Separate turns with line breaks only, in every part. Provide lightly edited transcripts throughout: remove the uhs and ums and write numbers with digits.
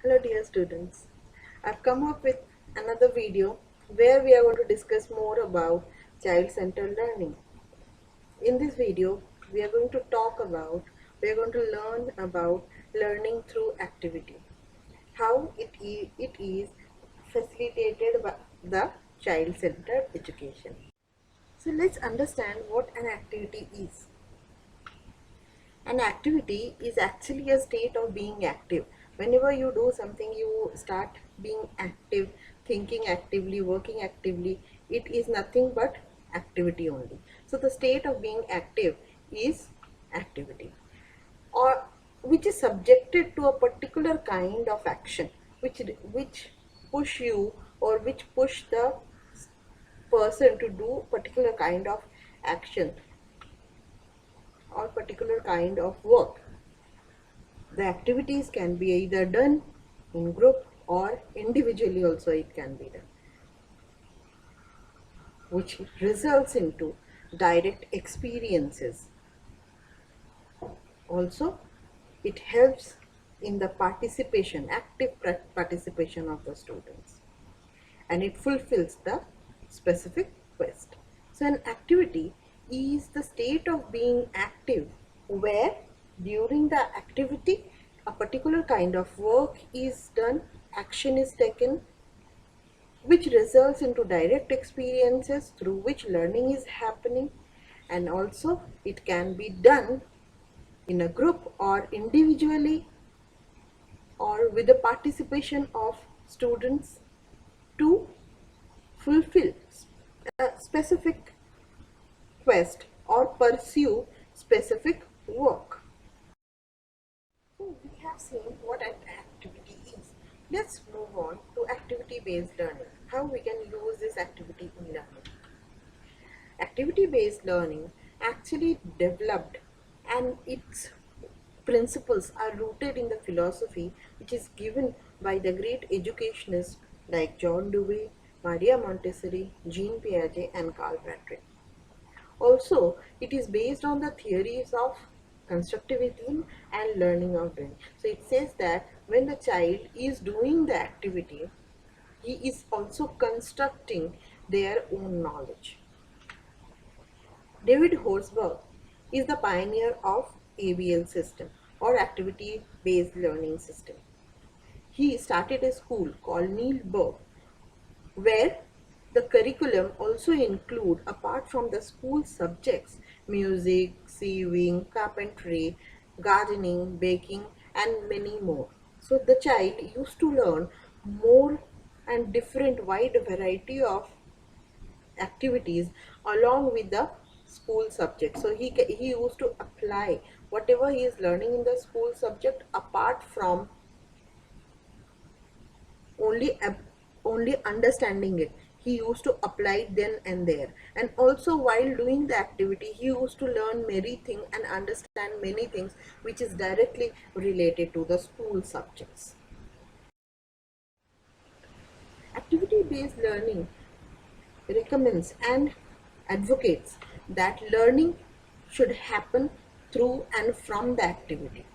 Hello dear students, I've come up with another video where we are going to discuss more about child-centered learning. In this video, we are going to learn about learning through activity, how it is facilitated by the child-centered education. So let's understand what an activity is. An activity is actually a state of being active. Whenever you do something, you start being active, thinking actively, working actively. It is nothing but activity only. So the state of being active is activity, or which is subjected to a particular kind of action, which push you or which push the person to do particular kind of action or particular kind of work. The activities can be either done in group or individually also it can be done, which results into direct experiences. Also, it helps in the active participation of the students, and it fulfills the specific quest. So an activity is the state of being active where during the activity a particular kind of work is done, action is taken, which results into direct experiences through which learning is happening, and also it can be done in a group or individually or with the participation of students to fulfill a specific quest or pursue specific work. So we have seen what an activity is. Let's move on to activity-based learning. How we can use this activity in learning. Activity-based learning actually developed, and its principles are rooted in the philosophy which is given by the great educationists like John Dewey, Maria Montessori, Jean Piaget and Carl Patrick. Also, it is based on the theories of constructivism and learning of doing. So it says that when the child is doing the activity, he is also constructing their own knowledge. David Horsburgh is the pioneer of ABL system or activity-based learning system. He started a school called Nielberg, where the curriculum also include, apart from the school subjects, music, sewing, carpentry, gardening, baking and many more. So the child used to learn more and different wide variety of activities along with the school subject. So he used to apply whatever he is learning in the school subject apart from only only understanding it. He used to apply it then and there, and also while doing the activity he used to learn many things and understand many things which is directly related to the school subjects. Activity based learning recommends and advocates that learning should happen through and from the activity,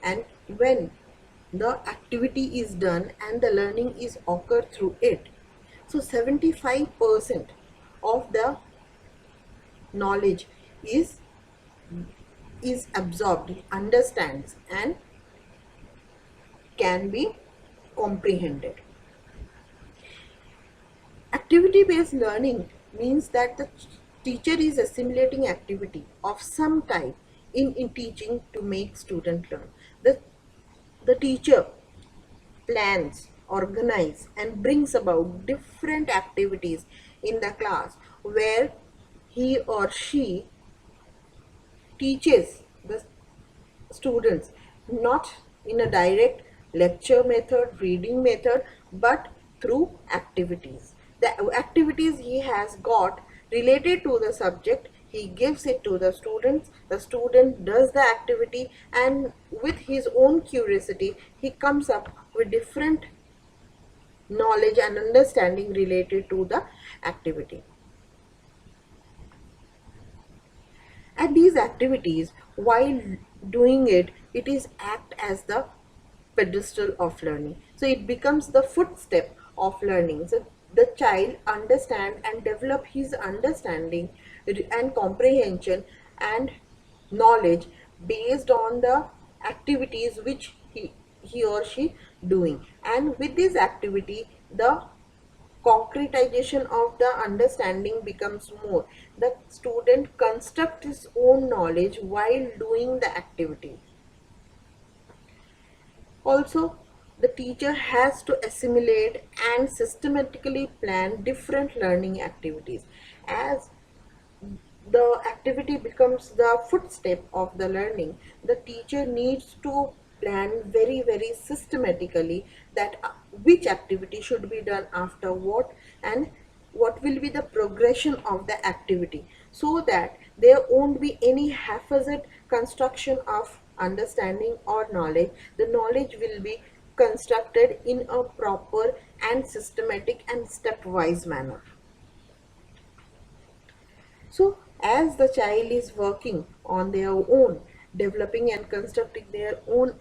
and when the activity is done and the learning is occurred through it, so 75% of the knowledge is absorbed, understands and can be comprehended. Activity-based learning means that the teacher is assimilating activity of some type in teaching to make student learn. The teacher plans, organize and brings about different activities in the class where he or she teaches the students not in a direct lecture method, reading method, but through activities. The activities he has got related to the subject, he gives it to the student does the activity, and with his own curiosity he comes up with different knowledge and understanding related to the activity. And these activities, while doing it, it is act as the pedestal of learning. So it becomes the footstep of learning. So the child understand and develop his understanding and comprehension and knowledge based on the activities which he or she doing, and with this activity the concretization of the understanding becomes more. The student constructs his own knowledge while doing the activity. Also, the teacher has to assimilate and systematically plan different learning activities. As the activity becomes the footstep of the learning, the teacher needs to plan very systematically that which activity should be done after what, and what will be the progression of the activity, so that there won't be any haphazard construction of understanding or knowledge. The knowledge will be constructed in a proper and systematic and stepwise manner. So, as the child is working on their own, developing and constructing their own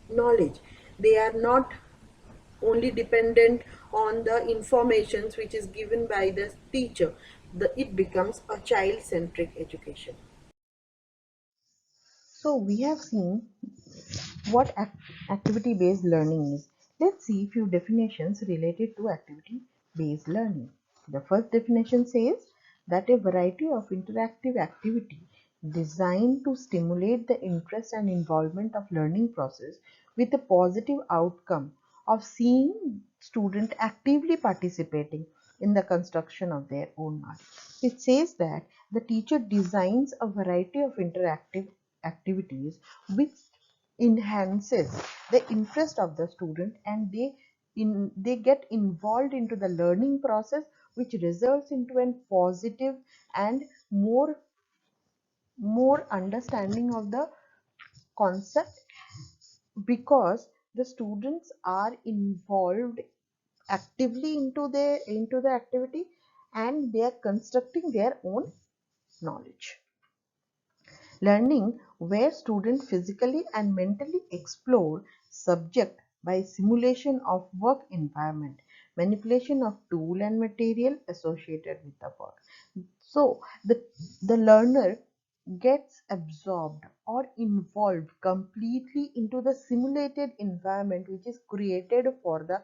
knowledge, they are not only dependent on the informations which is given by the teacher. It becomes a child-centric education. So, we have seen what activity-based learning is. Let's see a few definitions related to activity-based learning. The first definition says that a variety of interactive activity designed to stimulate the interest and involvement of learning process with a positive outcome of seeing student actively participating in the construction of their own knowledge. It says that the teacher designs a variety of interactive activities which enhances the interest of the student, and they get involved into the learning process, which results into a positive and more understanding of the concept, because the students are involved actively into the activity, and they are constructing their own knowledge. Learning where students physically and mentally explore subject by simulation of work environment, manipulation of tool and material associated with the work. So the learner gets absorbed or involved completely into the simulated environment which is created for the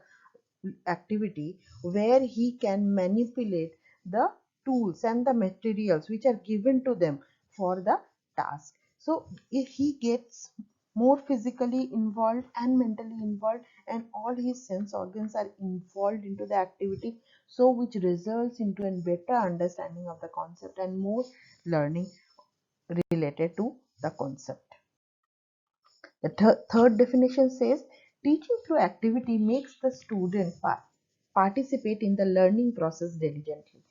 activity, where he can manipulate the tools and the materials which are given to them for the task. So if he gets more physically involved and mentally involved, and all his sense organs are involved into the activity, so which results into a better understanding of the concept and more learning related to the concept. The third definition says teaching through activity makes the student participate in the learning process diligently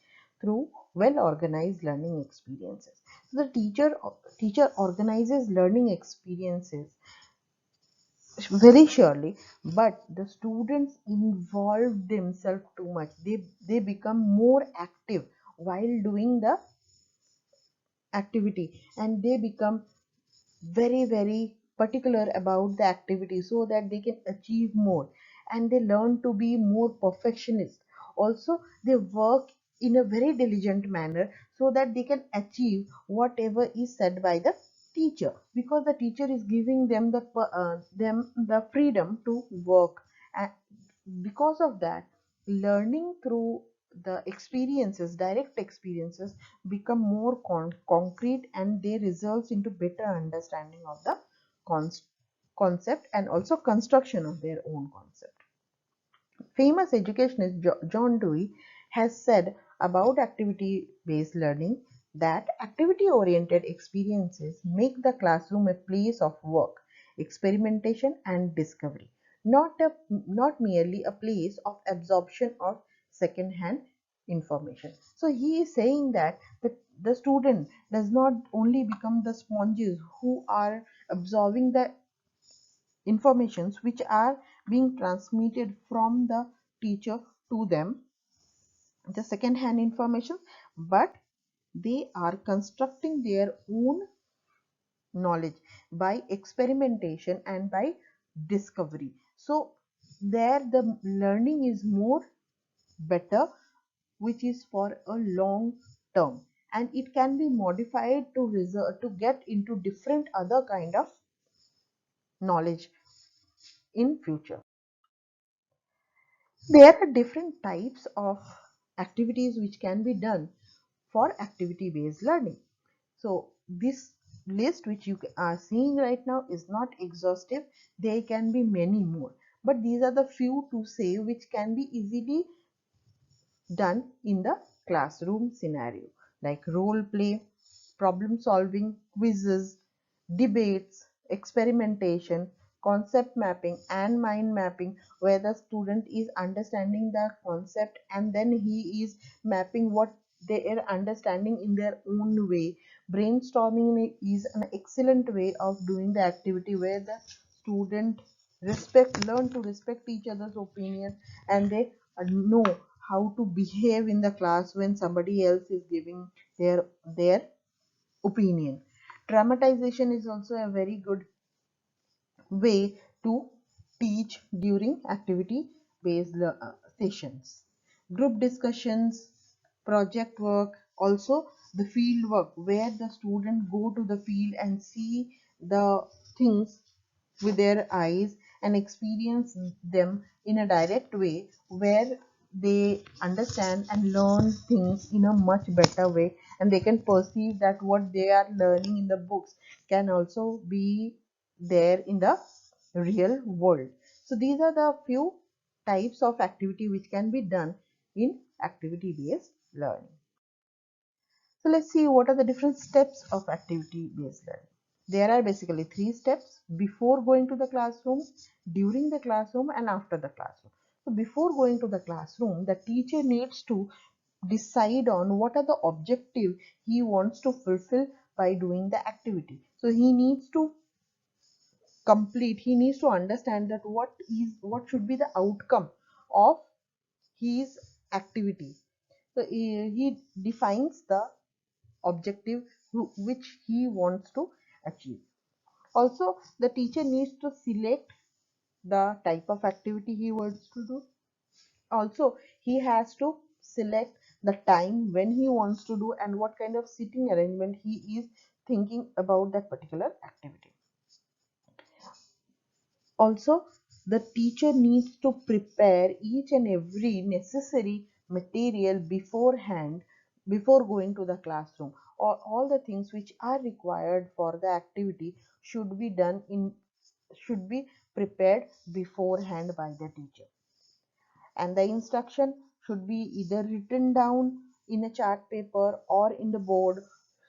through well organized learning experiences. So the teacher organizes learning experiences very surely, but the students involve themselves too much. They become more active while doing the activity, and they become very particular about the activity so that they can achieve more, and they learn to be more perfectionist. Also, they work in a very diligent manner so that they can achieve whatever is said by the teacher, because the teacher is giving them the freedom to work. And because of that, learning through the experiences, direct experiences, become more concrete, and they results into better understanding of the concept and also construction of their own concept. Famous educationist John Dewey has said about activity based learning that activity oriented experiences make the classroom a place of work, experimentation, and discovery, not merely a place of absorption of second hand information. So he is saying that the student does not only become the sponges who are absorbing the informations which are being transmitted from the teacher to them, the second hand information, but they are constructing their own knowledge by experimentation and by discovery. So there the learning is more better, which is for a long term, and it can be modified to result to get into different other kind of knowledge in future. There are different types of activities which can be done for activity based learning. So this list which you are seeing right now is not exhaustive. There can be many more, but these are the few to say which can be easily done in the classroom scenario, like role play, problem solving, quizzes, debates, experimentation, concept mapping, and mind mapping, where the student is understanding the concept and then he is mapping what they are understanding in their own way. Brainstorming is an excellent way of doing the activity where the student learn to respect each other's opinion, and they know how to behave in the class when somebody else is giving their opinion. Dramatization is also a very good way to teach during activity based sessions. Group discussions, project work, also the field work where the student go to the field and see the things with their eyes and experience them in a direct way, where they understand and learn things in a much better way, and they can perceive that what they are learning in the books can also be there in the real world. So these are the few types of activity which can be done in activity based learning. So let's see what are the different steps of activity based learning. There are basically 3 steps: before going to the classroom, during the classroom, and after the classroom. So before going to the classroom, the teacher needs to decide on what are the objective he wants to fulfill by doing the activity. So he needs to understand that what should be the outcome of his activity. So he defines the objective which he wants to achieve. Also, the teacher needs to select the type of activity he wants to do. Also, he has to select the time when he wants to do and what kind of sitting arrangement he is thinking about that particular activity. Also, the teacher needs to prepare each and every necessary material beforehand before going to the classroom. All the things which are required for the activity should be prepared beforehand by the teacher, and the instruction should be either written down in a chart paper or in the board,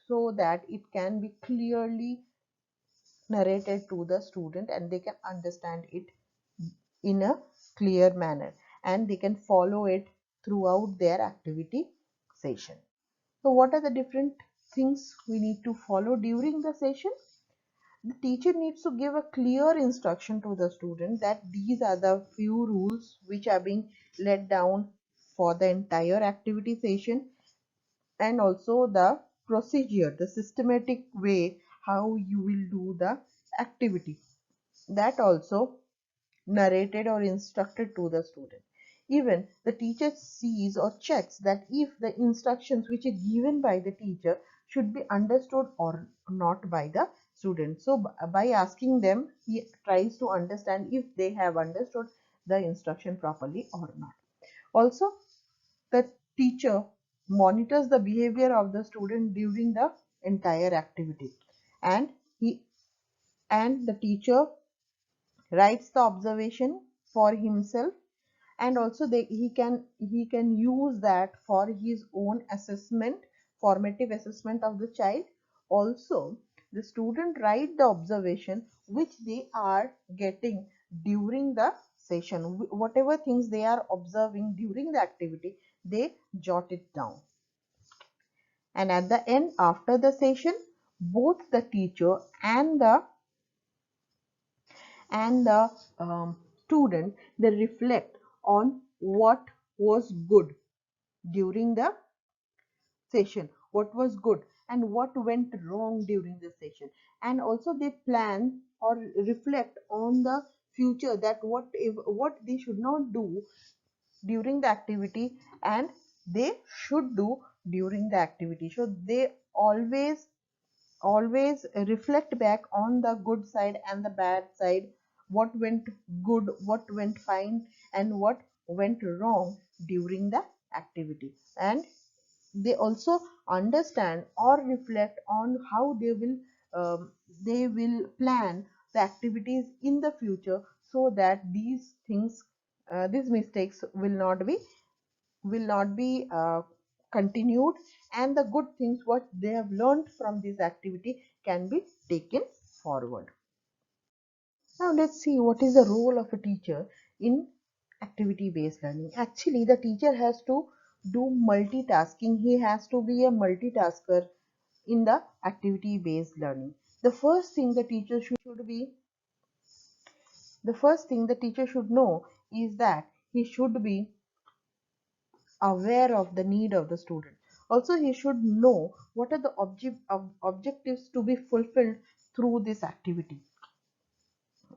so that it can be clearly narrated to the student and they can understand it in a clear manner, and they can follow it throughout their activity session. So what are the different things we need to follow during the session? The teacher needs to give a clear instruction to the student that these are the few rules which are being laid down for the entire activity session, and also the procedure, the systematic way how you will do the activity, that also narrated or instructed to the student. Even the teacher sees or checks that if the instructions which are given by the teacher should be understood or not by the student. So by asking them, he tries to understand if they have understood the instruction properly or not. Also, the teacher monitors the behavior of the student during the entire activity, and he and the teacher writes the observation for himself, and also he can use that for his own assessment, formative assessment of the child. Also, the student write the observation which they are getting during the session. Whatever things they are observing during the activity, they jot it down, and at the end, after the session, both the teacher and the student, they reflect on what was good during the session, what was good and what went wrong during the session, and also they plan or reflect on the future, that what they should not do during the activity and they should do during the activity. So they always reflect back on the good side and the bad side, what went good, what went fine, and what went wrong during the activity. And they also understand or reflect on how they will plan the activities in the future, so that these mistakes will not be continued, and the good things what they have learned from this activity can be taken forward. Now let's see what is the role of a teacher in activity based learning. Actually, the teacher has to do multitasking. He has to be a multitasker in the activity based learning. The first thing the teacher should know is that he should be aware of the need of the student. Also, he should know what are the objectives to be fulfilled through this activity.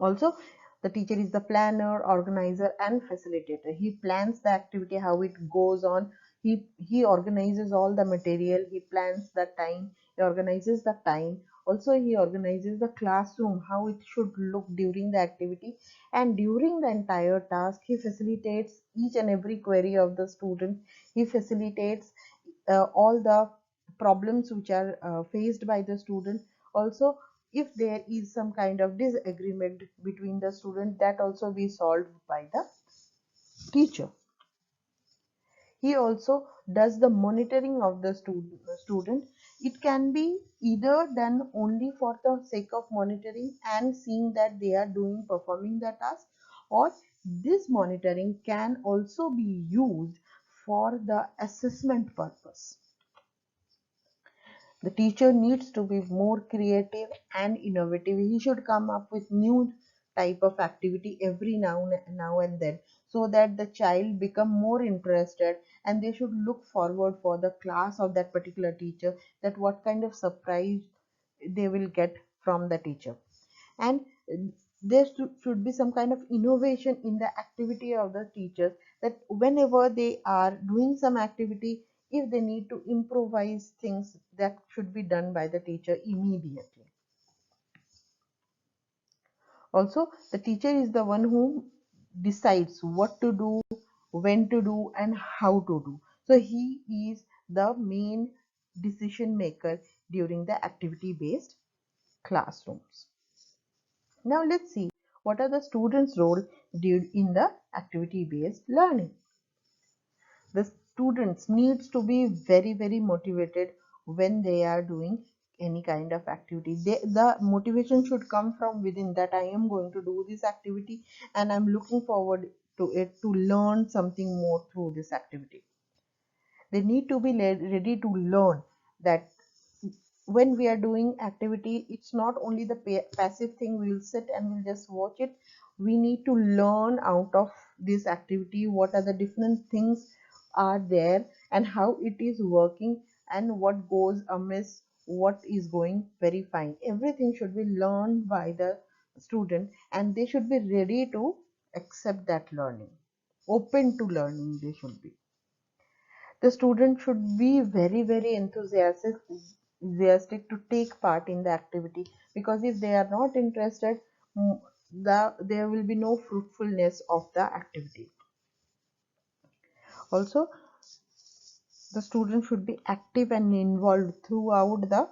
Also, the teacher is the planner, organizer, and facilitator. He plans the activity, how it goes on. He organizes all the material. He plans the time. He organizes the time. Also, he organizes the classroom, how it should look during the activity. And during the entire task, he facilitates each and every query of the student. He facilitates all the problems which are faced by the student. Also, if there is some kind of disagreement between the student, that also be solved by the teacher. He also does the monitoring of the student. It can be either done only for the sake of monitoring and seeing that they are performing the task, or this monitoring can also be used for the assessment purpose. The teacher needs to be more creative and innovative. He should come up with new type of activity every now and then, so that the child become more interested, and they should look forward for the class of that particular teacher, that what kind of surprise they will get from the teacher. And there should be some kind of innovation in the activity of the teachers, that whenever they are doing some activity, if they need to improvise things, that should be done by the teacher immediately. Also, the teacher is the one who decides what to do, when to do, and how to do. So he is the main decision maker during the activity based classrooms. Now let's see what are the students' role in the activity-based learning. The students needs to be very motivated when they are doing any kind of activity. The motivation should come from within, that I am going to do this activity and I'm looking forward to it, to learn something more through this activity. They need to be ready to learn that when we are doing activity, it's not only the passive thing, we'll sit and we'll just watch it. We need to learn out of this activity what are the different things are there, and how it is working, and what goes amiss, what is going very fine. Everything should be learned by the student, and they should be ready to accept that learning, open to learning they should be. The student should be very enthusiastic to take part in the activity, because if they are not interested, there will be no fruitfulness of the activity. Also, the student should be active and involved throughout the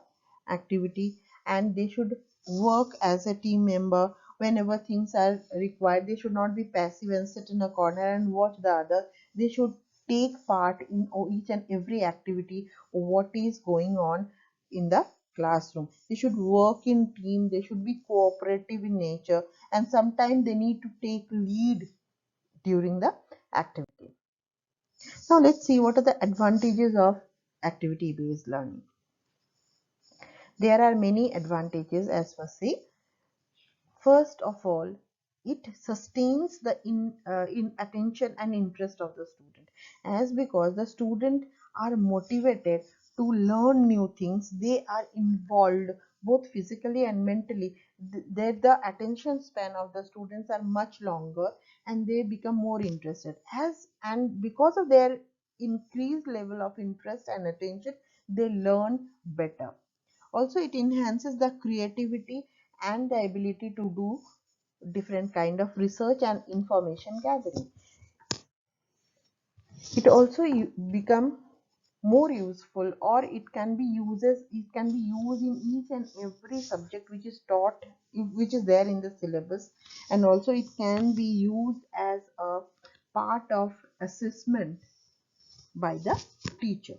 activity, and they should work as a team member. Whenever things are required, they should not be passive and sit in a corner and watch the other. They should take part in each and every activity, what is going on in the classroom. They should work in team, they should be cooperative in nature, and sometimes they need to take lead during the activity. Now let's see what are the advantages of activity based learning. There are many advantages as per se. First of all, it sustains the in attention and interest of the student, as because the student are motivated to learn new things, they are involved both physically and mentally, the attention span of the students are much longer, and they become more interested, and because of their increased level of interest and attention, they learn better. Also, it enhances the creativity and the ability to do different kind of research and information gathering. It also become more useful, or it can be used in each and every subject which is taught, which is there in the syllabus, and also it can be used as a part of assessment by the teacher.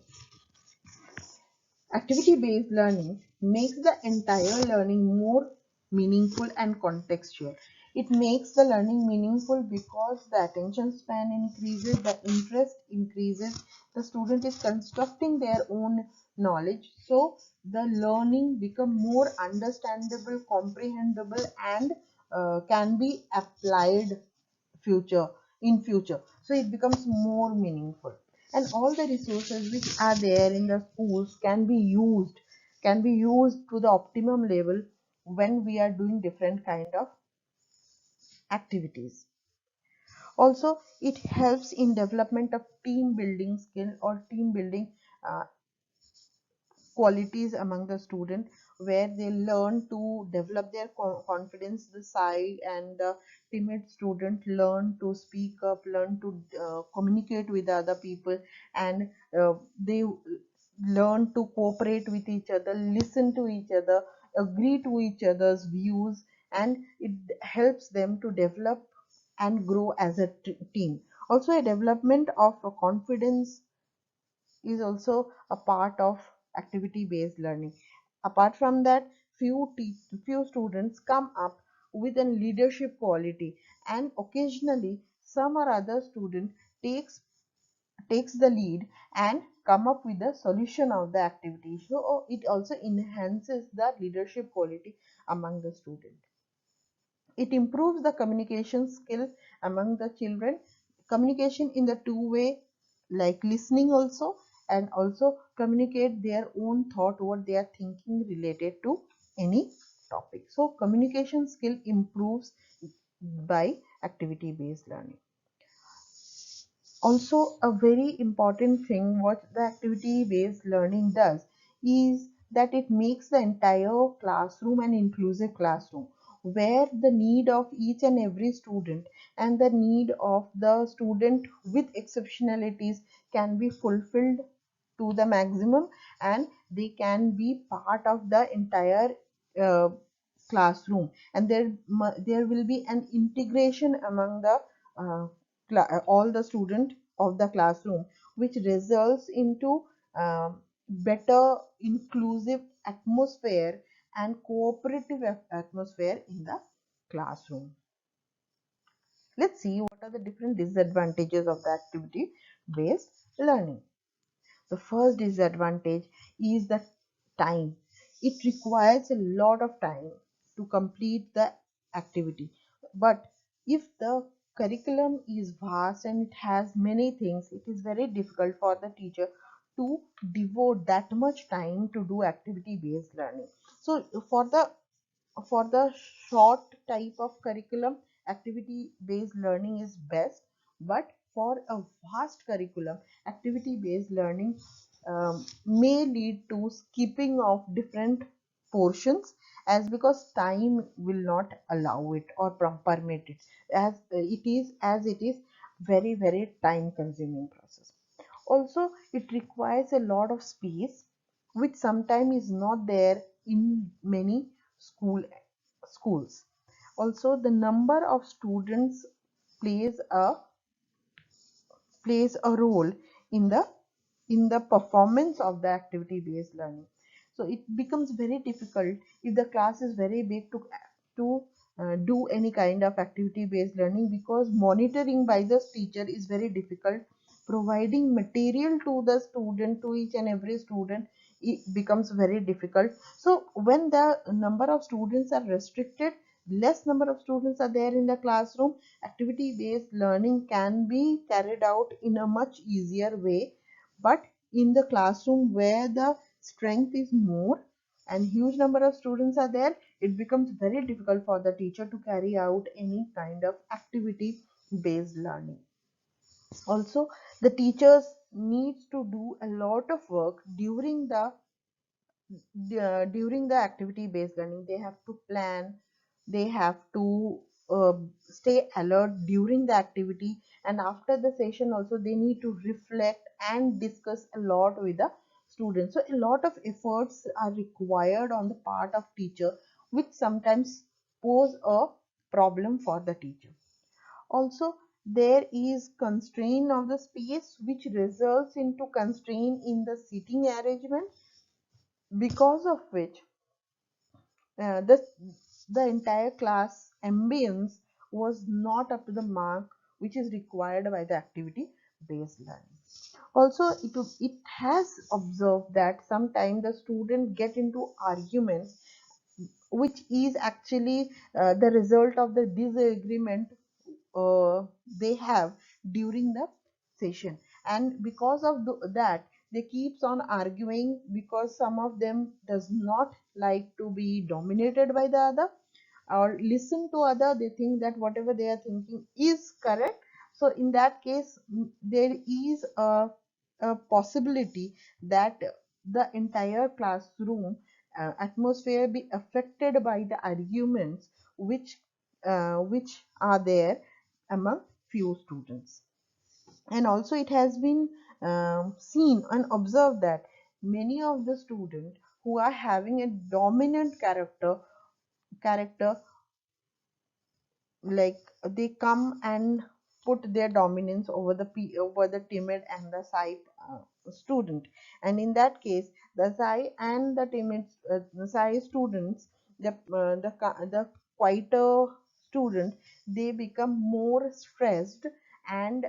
Activity-based learning makes the entire learning more meaningful and contextual. It makes the learning meaningful because the attention span increases, the interest increases, the student is constructing their own knowledge, so the learning become more understandable, comprehensible, and can be applied future in future, so it becomes more meaningful. And all the resources which are there in the schools can be used to the optimum level when we are doing different kind of activities. Also, it helps in development of team building skill or team building uh, qualities among the student, where they learn to develop their confidence, the side, and the timid student learn to speak up, learn to communicate with other people, and they learn to cooperate with each other, listen to each other, agree to each other's views, and it helps them to develop and grow as a team. Also, a development of a confidence is also a part of activity based learning. Apart from that, few students come up with a leadership quality, and occasionally some or other student takes the lead and come up with the solution of the activity, so it also enhances the leadership quality among the student. It improves the communication skill among the children, communication in the two way, like listening also, and also communicate their own thought, what they are thinking related to any topic. So communication skill improves by activity based learning. Also, a very important thing what the activity based learning does is that it makes the entire classroom an inclusive classroom, where the need of each and every student and the need of the student with exceptionalities can be fulfilled to the maximum, and they can be part of the entire uh, classroom, and there will be an integration among the uh, all the student of the classroom, which results into better inclusive atmosphere and cooperative atmosphere in the classroom. Let's see what are the different disadvantages of the activity based learning. The first disadvantage is the time. It requires a lot of time to complete the activity. But if the curriculum is vast and it has many things, it is very difficult for the teacher to devote that much time to do activity based learning. So for the short type of curriculum, activity based learning is best. But for a vast curriculum, activity based learning may lead to skipping of different portions, as because time will not allow it or permit it, as it is very very time consuming process. Also, it requires a lot of space, which sometimes is not there in many schools. Also, the number of students plays a plays a role in the performance of the activity based learning. So it becomes very difficult if the class is very big to do any kind of activity based learning, because monitoring by the teacher is very difficult. Providing material to the student, to each and every student, it becomes very difficult. So when the number of students are restricted, less number of students are there in the classroom, activity based learning can be carried out in a much easier way. But in the classroom where the strength is more, and huge number of students are there, it becomes very difficult for the teacher to carry out any kind of activity based learning. Also, the teachers needs to do a lot of work during the activity based learning. They have to plan, they have to stay alert during the activity, and after the session also they need to reflect and discuss a lot with the students. So a lot of efforts are required on the part of teacher, which sometimes pose a problem for the teacher. Also, there is constraint of the space, which results into constraint in the seating arrangement, because of which uh, the the entire class ambience was not up to the mark which is required by the activity based learning. Also, it has observed that sometimes the student get into arguments, which is actually the result of the disagreement they have during the session, and because of that they keeps on arguing, because some of them does not like to be dominated by the other or listen to other. They think that whatever they are thinking is correct. So in that case, there is a possibility that the entire classroom atmosphere be affected by the arguments which are there among few students. And also it has been seen and observed that many of the students who are having a dominant character, like they come and put their dominance over the timid and the shy student. And in that case, the shy and the timid the shy students, the quieter student, they become more stressed and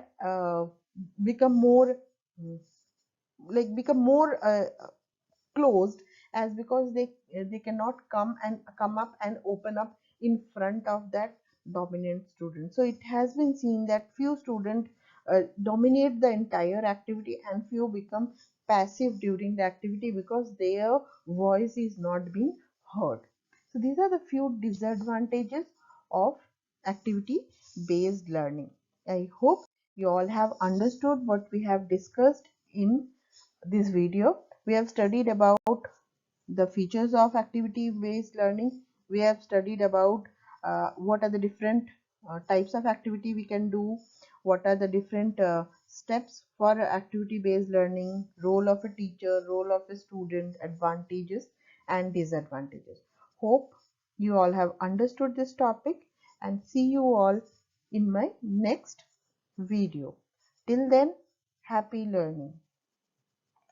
become more mm, become more closed, as because they cannot come up and open up in front of that dominant student. So it has been seen that few students dominate the entire activity and few become passive during the activity because their voice is not being heard. So these are the few disadvantages of activity based learning. I hope you all have understood what we have discussed in this video. We have studied about the features of activity based learning. We have studied about what are the different types of activity we can do, what are the different steps for activity based learning, role of a teacher, role of a student, advantages and disadvantages. Hope you all have understood this topic, and see you all in my next video. Till then, happy learning.